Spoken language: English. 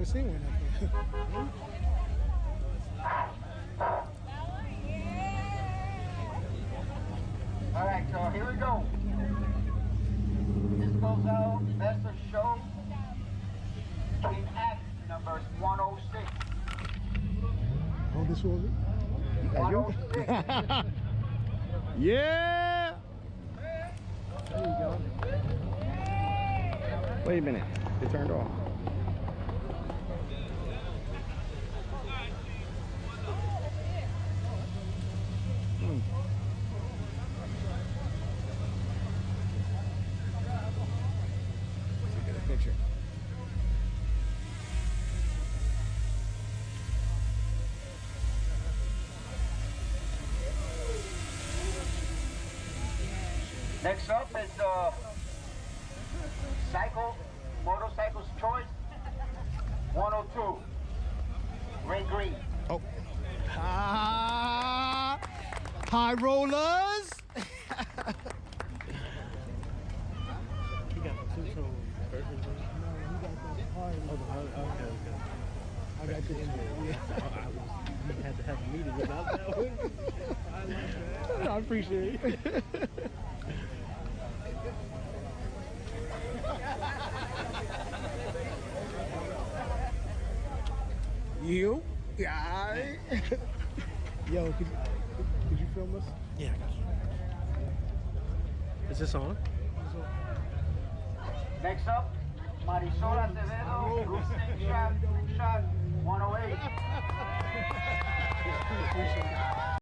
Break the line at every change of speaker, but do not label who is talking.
never seen one like
All right, so here we go. This goes out, best of show. King X, number 106.
Oh, this was it?
106.
Yeah!
There you go.
Wait a minute. It turned off. Let's get a picture.
Next up is Motorcycle's Choice 102. Ray Green.
Oh. HighRollaz.
He got the two-tone version. No, he got the hard. Oh, the hard. Okay. I got this one. Yeah. We had to have a meeting without that one. I like that. I appreciate it.
You? Yeah.
Yo, could you film us?
Yeah, I got you. Is this on?
Next up, Marisol Acevedo, Roosting Shot 108.